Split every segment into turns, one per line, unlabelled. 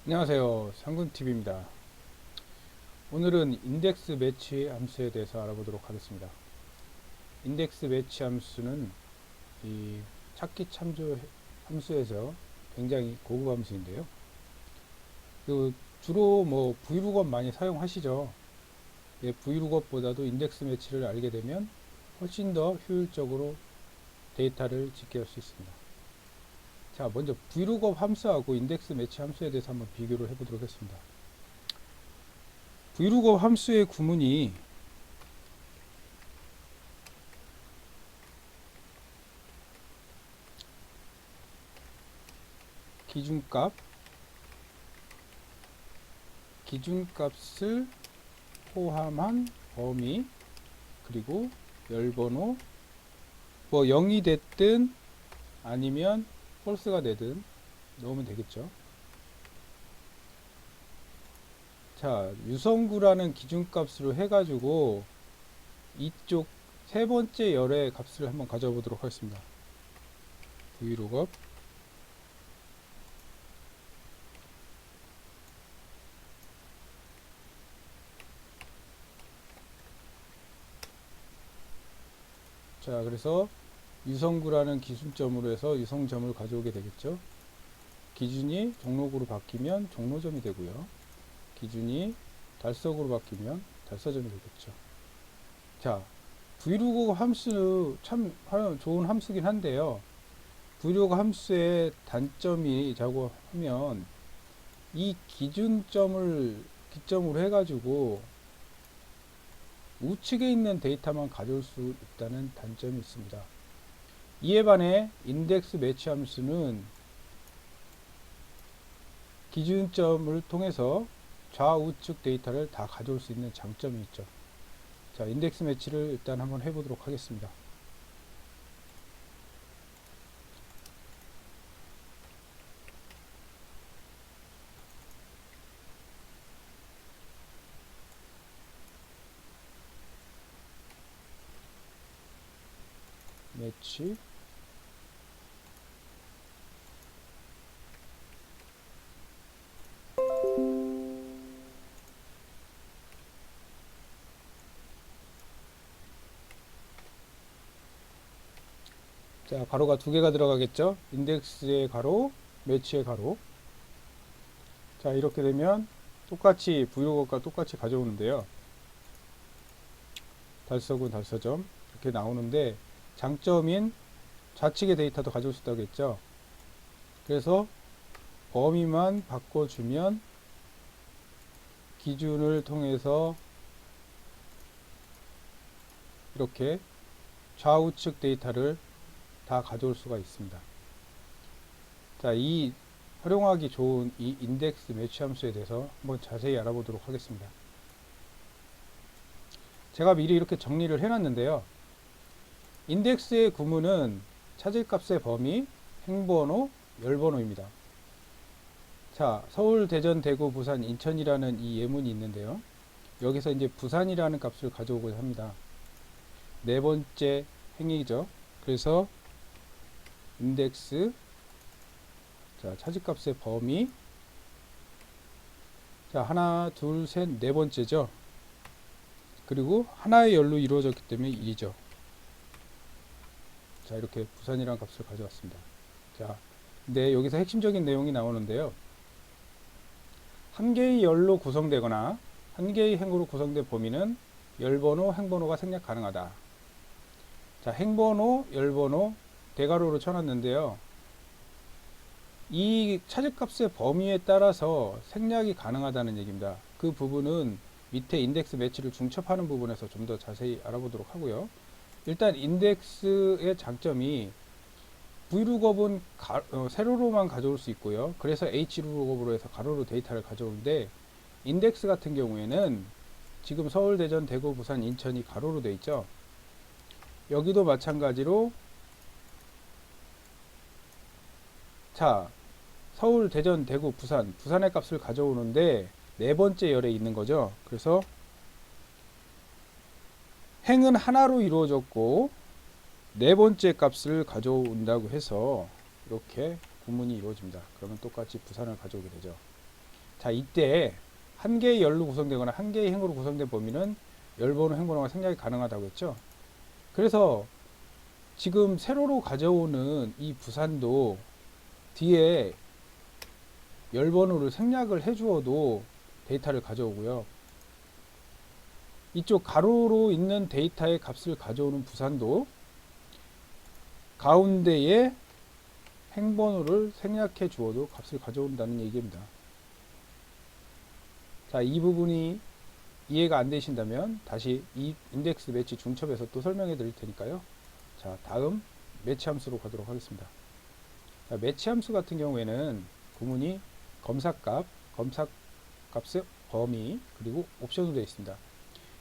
안녕하세요. 상근TV입니다. 오늘은 인덱스 매치 함수에 대해서 알아보도록 하겠습니다. 인덱스 매치 함수는 이 찾기 참조 함수에서 굉장히 고급 함수인데요. 그 주로 뭐 VLOOKUP 많이 사용하시죠. 예, VLOOKUP보다도 인덱스 매치를 알게 되면 훨씬 더 효율적으로 데이터를 집계할 수 있습니다. 자, 먼저 VLOOKUP 함수하고 인덱스 매치 함수에 대해서 한번 비교를 해보도록 하겠습니다. VLOOKUP 함수의 구문이 기준값을 포함한 범위 그리고 열번호 뭐 0이 됐든 아니면 펄스가 되든 넣으면 되겠죠. 자, 유성구라는 기준값으로 해가지고 이쪽 세 번째 열의 값을 한번 가져보도록 하겠습니다. VLOOKUP 자, 그래서 유성구라는 기준점으로 해서 유성점을 가져오게 되겠죠. 기준이 종록으로 바뀌면 종로점이 되고요. 기준이 달석으로 바뀌면 달서점이 되겠죠. 자, VLOOKUP 함수 참 좋은 함수긴 한데요. VLOOKUP 함수의 단점이라고 하면 이 기준점을 기점으로 해가지고 우측에 있는 데이터만 가져올 수 있다는 단점이 있습니다. 이에 반해 인덱스 매치 함수는 기준점을 통해서 좌우측 데이터를 다 가져올 수 있는 장점이 있죠. 자, 인덱스 매치를 일단 한번 해보도록 하겠습니다. 매치 자, 가로가 두 개가 들어가겠죠. 인덱스의 가로, 매치의 가로. 자, 이렇게 되면 똑같이 VLOOKUP과 똑같이 가져오는데요. 달서군 달서점 이렇게 나오는데 장점인 좌측의 데이터도 가져올 수 있다고 했죠. 그래서 범위만 바꿔주면 기준을 통해서 이렇게 좌우측 데이터를 다 가져올 수가 있습니다. 자, 이 활용하기 좋은 이 인덱스 매치 함수에 대해서 한번 자세히 알아보도록 하겠습니다. 제가 미리 이렇게 정리를 해놨는데요. 인덱스의 구문은 찾을 값의 범위, 행번호, 열번호입니다. 자, 서울, 대전, 대구, 부산, 인천이라는 이 예문이 있는데요. 여기서 이제 부산이라는 값을 가져오고자 합니다. 네 번째 행이죠. 그래서 인덱스 자, 차지값의 범위 자, 하나, 둘, 셋, 네 번째죠. 그리고 하나의 열로 이루어졌기 때문에 1이죠. 자, 이렇게 부산이라는 값을 가져왔습니다. 자, 근데 여기서 핵심적인 내용이 나오는데요. 한 개의 열로 구성되거나 한 개의 행으로 구성된 범위는 열번호, 행번호가 생략 가능하다. 자, 행번호, 열번호 대괄호로 쳐놨는데요. 이 차지값의 범위에 따라서 생략이 가능하다는 얘기입니다. 그 부분은 밑에 인덱스 매치를 중첩하는 부분에서 좀 더 자세히 알아보도록 하고요. 일단 인덱스의 장점이 VLOOKUP은 세로로만 가져올 수 있고요. 그래서 HLOOKUP으로 해서 가로로 데이터를 가져오는데 인덱스 같은 경우에는 지금 서울, 대전, 대구, 부산, 인천이 가로로 되어 있죠. 여기도 마찬가지로 자, 서울, 대전, 대구, 부산의 값을 가져오는데 네 번째 열에 있는 거죠. 그래서 행은 하나로 이루어졌고 네 번째 값을 가져온다고 해서 이렇게 구문이 이루어집니다. 그러면 똑같이 부산을 가져오게 되죠. 자, 이때 한 개의 열로 구성되거나 한 개의 행으로 구성된 범위는 열번호, 행번호가 생략이 가능하다고 했죠. 그래서 지금 세로로 가져오는 이 부산도 뒤에 열번호를 생략을 해 주어도 데이터를 가져오고요. 이쪽 가로로 있는 데이터의 값을 가져오는 부산도 가운데에 행번호를 생략해 주어도 값을 가져온다는 얘기입니다. 자, 이 부분이 이해가 안 되신다면 다시 이 인덱스 매치 중첩에서 또 설명해 드릴 테니까요. 자, 다음 매치 함수로 가도록 하겠습니다. 자, 매치 함수 같은 경우에는 구문이 검사값, 검사값의 범위, 그리고 옵션으로 되어 있습니다.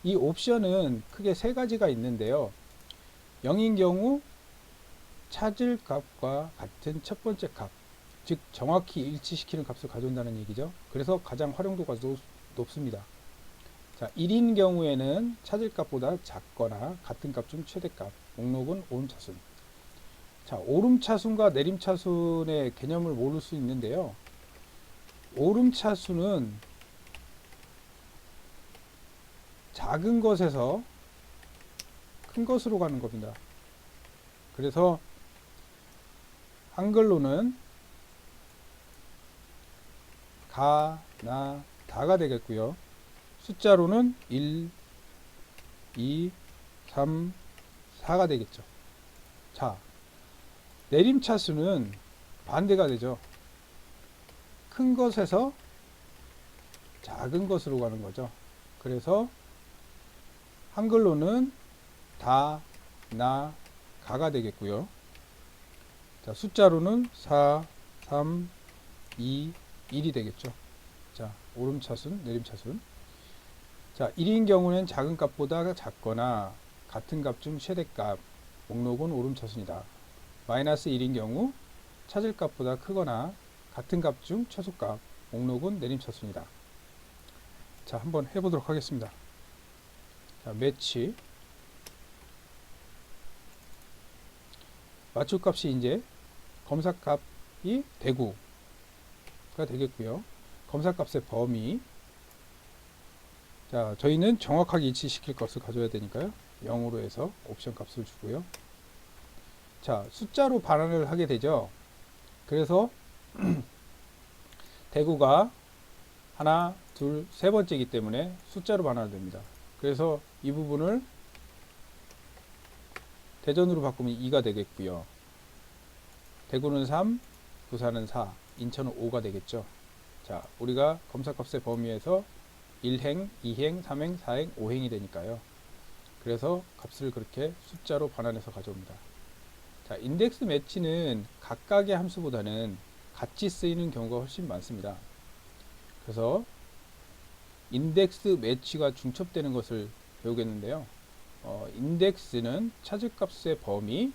이 옵션은 크게 세 가지가 있는데요. 0인 경우 찾을 값과 같은 첫 번째 값, 즉 정확히 일치시키는 값을 가져온다는 얘기죠. 그래서 가장 활용도가 높습니다. 자, 1인 경우에는 찾을 값보다 작거나 같은 값 중 최대값, 목록은 오름차순. 자, 오름차순과 내림차순의 개념을 모를 수 있는데요. 오름차순은 작은 것에서 큰 것으로 가는 겁니다. 그래서 한글로는 가, 나, 다가 되겠고요. 숫자로는 1, 2, 3, 4가 되겠죠. 자, 내림차수는 반대가 되죠. 큰 것에서 작은 것으로 가는 거죠. 그래서 한글로는 다, 나, 가가 되겠고요. 자, 숫자로는 4, 3, 2, 1이 되겠죠. 자, 오름차순, 내림차순. 자, 1인 경우는 작은 값보다 작거나 같은 값 중 최대값, 목록은 오름차순이다. 마이너스 1인 경우 찾을 값보다 크거나 같은 값 중 최소값, 목록은 내림차순이다. 자, 한번 해보도록 하겠습니다. 자, 매치. 맞춤값이 이제 검사값이 대구가 되겠고요. 검사값의 범위. 자, 저희는 정확하게 일치시킬 것을 가져야 되니까요. 0으로 해서 옵션 값을 주고요. 자, 숫자로 반환을 하게 되죠. 그래서 대구가 하나, 둘, 세 번째이기 때문에 숫자로 반환됩니다. 그래서 이 부분을 대전으로 바꾸면 2가 되겠고요. 대구는 3, 부산은 4, 인천은 5가 되겠죠. 자, 우리가 검사값의 범위에서 1행, 2행, 3행, 4행, 5행이 되니까요. 그래서 값을 그렇게 숫자로 반환해서 가져옵니다. 자, 인덱스 매치는 각각의 함수보다는 같이 쓰이는 경우가 훨씬 많습니다. 그래서 인덱스 매치가 중첩되는 것을 배우겠는데요. 인덱스는 찾을값의 범위,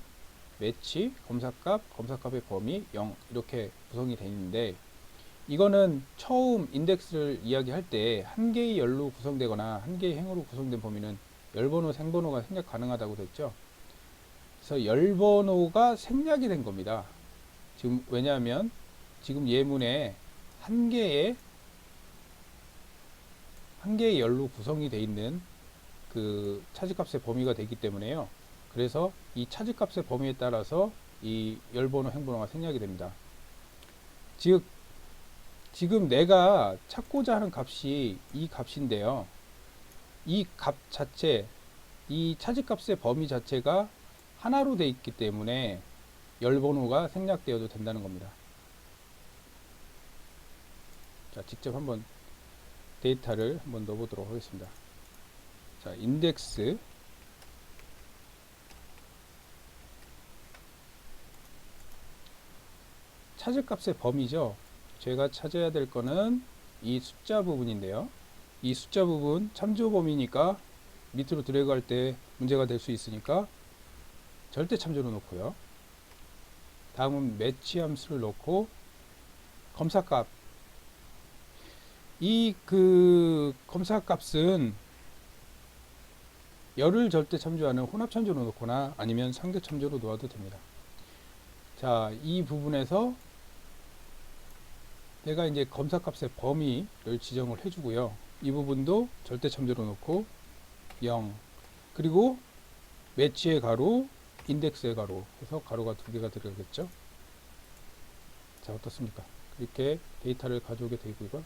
매치, 검사값, 검사값의 범위, 0 이렇게 구성이 되어 있는데 이거는 처음 인덱스를 이야기할 때 한 개의 열로 구성되거나 한 개의 행으로 구성된 범위는 열번호, 생번호가 생략 가능하다고 됐죠. 그래서 열번호가 생략이 된 겁니다. 지금 왜냐하면 지금 예문에 한 개의 열로 구성이 되어 있는 그 차지값의 범위가 되기 때문에요. 그래서 이 차지값의 범위에 따라서 이 열번호, 행번호가 생략이 됩니다. 즉 지금 내가 찾고자 하는 값이 이 값인데요. 이 값 자체, 이 차지값의 범위 자체가 하나로 되어 있기 때문에 열번호가 생략되어도 된다는 겁니다. 자, 직접 한번 데이터를 한번 넣어보도록 하겠습니다. 자, 인덱스 찾을 값의 범위죠. 제가 찾아야 될 거는 이 숫자 부분인데요. 이 숫자 부분 참조 범위니까 밑으로 드래그할 때 문제가 될 수 있으니까 절대 참조로 놓고요. 다음은 매치 함수를 넣고 검사값. 이 검사값은 열을 절대 참조하는 혼합 참조로 놓거나 아니면 상대 참조로 놓아도 됩니다. 자, 이 부분에서 내가 이제 검사값의 범위를 지정을 해주고요. 이 부분도 절대 참조로 놓고 0. 그리고 매치의 가로, 인덱스의 가로 해서 가로가 두 개가 들어가겠죠. 자, 어떻습니까? 이렇게 데이터를 가져오게 되고요.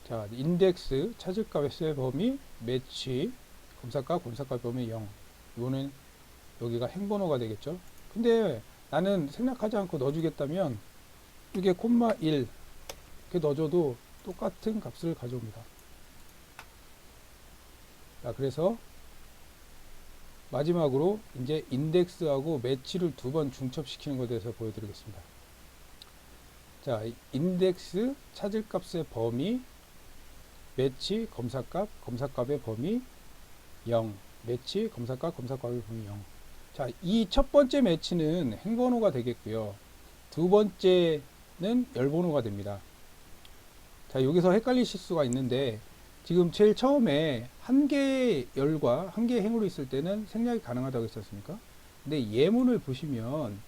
자, 인덱스 찾을 값의 범위, 매치, 검사값 범위 0. 이거는 여기가 행번호가 되겠죠. 근데 나는 생략하지 않고 넣어주겠다면 이게 콤마 1 이렇게 넣어줘도 똑같은 값을 가져옵니다. 자, 그래서 마지막으로 이제 인덱스하고 매치를 두 번 중첩시키는 것에 대해서 보여드리겠습니다. 자, 인덱스 찾을 값의 범위, 매치 검사값의 범위 0, 매치 검사값의 범위 0. 자, 이 첫 번째 매치는 행번호가 되겠고요. 두 번째는 열번호가 됩니다. 자, 여기서 헷갈리실 수가 있는데 지금 제일 처음에 한 개의 열과 한 개의 행으로 있을 때는 생략이 가능하다고 했었습니까? 근데 예문을 보시면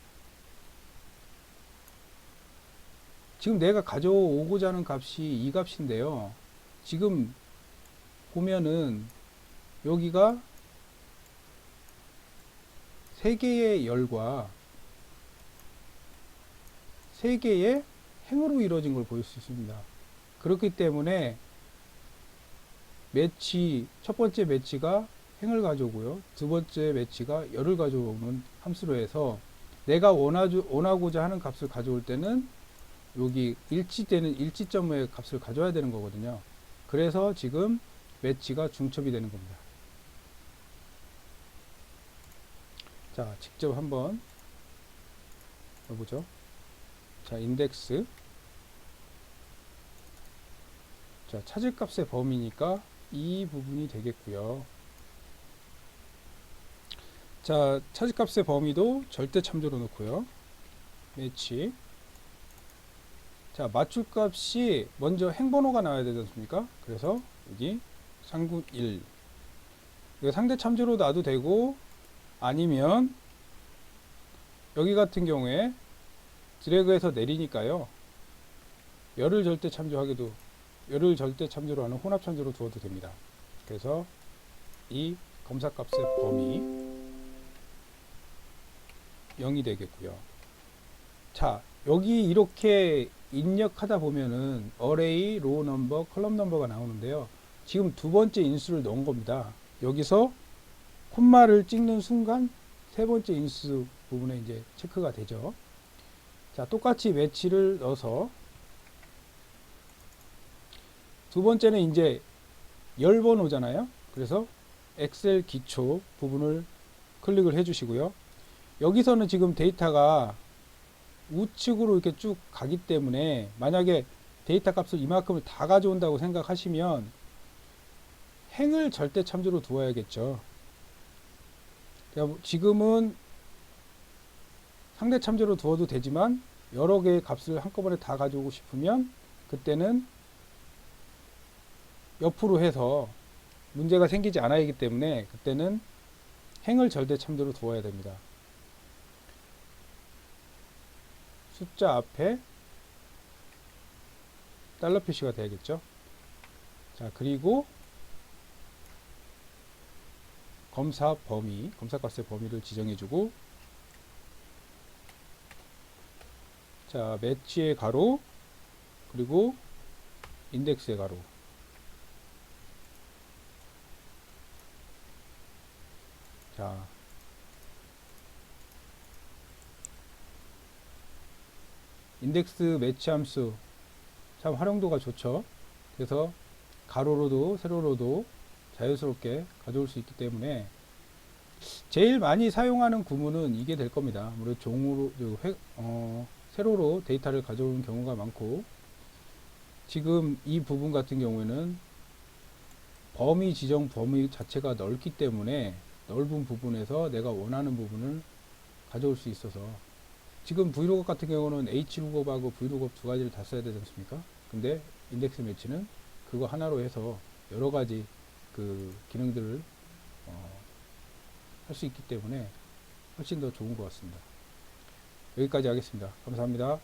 지금 내가 가져오고자 하는 값이 이 값인데요. 지금 보면은 여기가 세 개의 열과 세 개의 행으로 이루어진 걸 보일 수 있습니다. 그렇기 때문에 매치, 첫 번째 매치가 행을 가져오고요. 두 번째 매치가 열을 가져오는 함수로 해서 내가 원하고자 하는 값을 가져올 때는 여기 일치되는 일치점의 값을 가져야 되는 거거든요. 그래서 지금 매치가 중첩이 되는 겁니다. 자, 직접 한번 해보죠. 자, 인덱스. 자, 찾을 값의 범위니까 이 부분이 되겠고요. 자, 찾을 값의 범위도 절대 참조로 놓고요. 매치. 자, 맞출 값이 먼저 행번호가 나와야 되지 않습니까? 그래서 여기 상구 1. 이거 상대 참조로 놔도 되고, 아니면 여기 같은 경우에 드래그해서 내리니까요. 열을 절대 참조로 하는 혼합 참조로 두어도 됩니다. 그래서 이 검사값의 범위 0이 되겠고요. 자, 여기 이렇게 입력하다 보면은 array, row number, column number가 나오는데요. 지금 두 번째 인수를 넣은 겁니다. 여기서 콤마를 찍는 순간 세 번째 인수 부분에 이제 체크가 되죠. 자, 똑같이 매치를 넣어서 두 번째는 이제 열 번호잖아요. 그래서 엑셀 기초 부분을 클릭을 해 주시고요. 여기서는 지금 데이터가 우측으로 이렇게 쭉 가기 때문에 만약에 데이터 값을 이만큼을 다 가져온다고 생각하시면 행을 절대 참조로 두어야겠죠. 지금은 상대 참조로 두어도 되지만 여러 개의 값을 한꺼번에 다 가져오고 싶으면 그때는 옆으로 해서 문제가 생기지 않아야 하기 때문에 그때는 행을 절대 참조로 두어야 됩니다. 숫자 앞에 달러 표시가 돼야겠죠. 자, 그리고 검사값의 범위를 지정해주고, 자, 매치의 가로, 그리고 인덱스의 가로. 자, 인덱스 매치 함수 참 활용도가 좋죠. 그래서 가로로도 세로로도 자유스럽게 가져올 수 있기 때문에 제일 많이 사용하는 구문은 이게 될 겁니다. 물론 종으로 세로로 데이터를 가져오는 경우가 많고, 지금 이 부분 같은 경우에는 지정 범위 자체가 넓기 때문에 넓은 부분에서 내가 원하는 부분을 가져올 수 있어서, 지금 브이로그 같은 경우는 H룩업하고 V룩업 두 가지를 다 써야 되지 않습니까? 근데 인덱스 매치는 그거 하나로 해서 여러 가지 그 기능들을 할 수 있기 때문에 훨씬 더 좋은 것 같습니다. 여기까지 하겠습니다. 감사합니다.